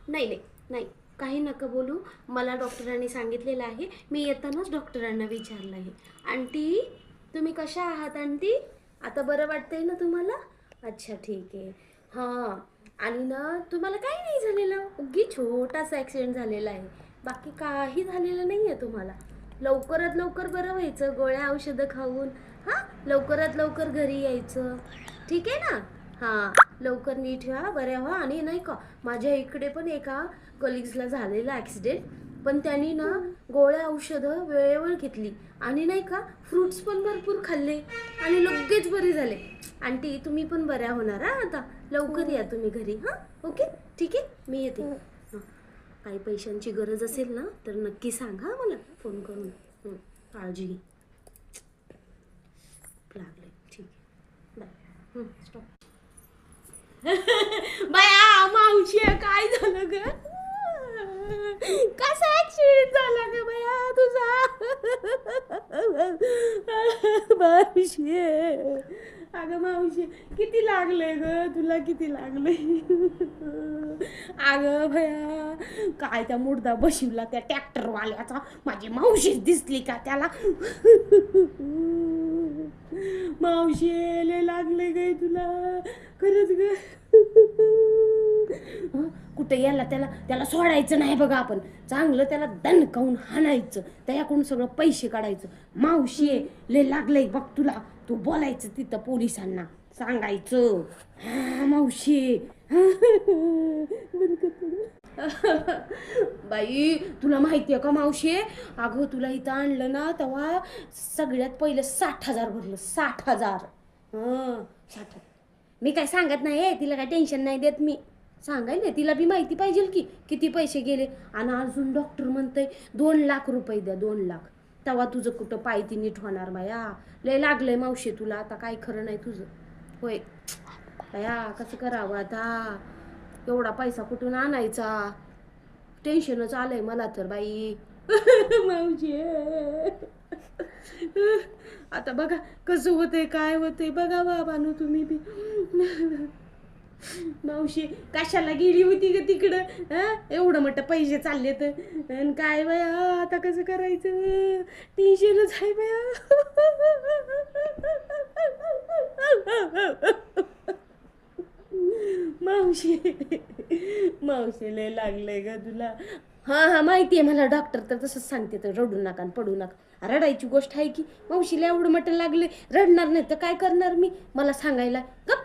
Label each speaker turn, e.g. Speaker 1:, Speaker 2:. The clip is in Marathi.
Speaker 1: नाही नाही नाही, काही नका बोलू. मला डॉक्टरांनी सांगितलेलं आहे, मी येतानाच डॉक्टरांना विचारलं आहे. आंटी, तुम्ही कशा आहात आंटी? आता बरं वाटतंय ना तुम्हाला? अच्छा, ठीक आहे. हां, आणि ना तुम्हाला काही नाही झालेलं, उगी छोटासा ॲक्सिडेंट झालेला आहे. बाकी काही झालेलं नाही आहे तुम्हाला. लवकरात लवकर बरं व्हायचं, गोळ्या औषधं खाऊन. हां, लवकरात लवकर घरी यायचं. ठीक आहे ना? हां, लवकर नीट व्हा, बऱ्या व्हा. आणि नाही का, माझ्या इकडे पण एका कलिग्सला झालेला ॲक्सिडेंट, पण त्यांनी ना गोळ्या औषधं वेळेवर घेतली आणि नाही का फ्रूट्स पण भरपूर खाल्ले आणि लगेच बरे झाले. आंटी, तुम्ही पण बऱ्या होणार हा आता. लवकर या तुम्ही घरी. हां, ओके, ठीक आहे, मी येते. हां, काही पैशांची गरज असेल ना तर नक्की सांगा मला फोन करून. काळजी घे. लागले, ठीक आहे, बाय. स्टॉप. बाया, मावशी काय झालं ग? कसा ऍक्सिडेंट झाला ग बया तुझा? मावशी, अगं मावशी, किती लागले ग तुला? किती लागले? अगं भया, काय त्या मुर्दा बशिवला त्या ट्रॅक्टरवाल्याचा, माझी मावशीच दिसली का त्याला? मावशी, लय लागले ग तुला, खरंच ग. कुठे याला त्याला त्याला सोडायचं नाही बघा. आपण चांगलं त्याला दणकावून हाणायचं, त्याच्याकडून सगळं पैसे काढायचं. मावशी, लय लागलंय बघ तुला, तू बोलायचं तिथं पोलिसांना, सांगायचं. हा मावशी. बाई, तुला माहिती आहे का मावशी, अगं तुला इथं आणलं ना तेव्हा सगळ्यात पहिलं 60,000 भरलं. 60,000. हं, 60,000. मी काय सांगत नाही, तिला काय टेन्शन नाही देत मी. सांगायला तिला बी माहिती पाहिजे की किती पैसे गेले. आणि अजून डॉक्टर म्हणतंय 2 लाख रुपये द्या, 2 लाख. तेव्हा तुझं कुठं पाय ती नीट होणार बाया. लय लागलंय मावशी तुला, आता काय खरं नाही तुझं. होय बाया, कसं करावं आता? एवढा पैसा कुठून आणायचा? टेन्शनच आलंय मला तर बाई. मावशी, आता बघा कसं होतंय, काय होतंय बघा बाबांनो तुम्ही बी. मावशी, कशाला गेली होती ग तिकडं? एवढं मोठं पैसे चालले तर काय बाया, आता कसं करायचं? टेन्शनच आहे बाया. मावशी, मावशी, लय लागलंय ग तुला. हा हा, माहिती आहे मला, डॉक्टर तर तसंच सांगते, तर रडू नका आणि पडू नका. रडायची गोष्ट आहे की? मावशीला एवढं मटण लागले, रडणार नाही तर काय करणार मी? मला सांगायला गप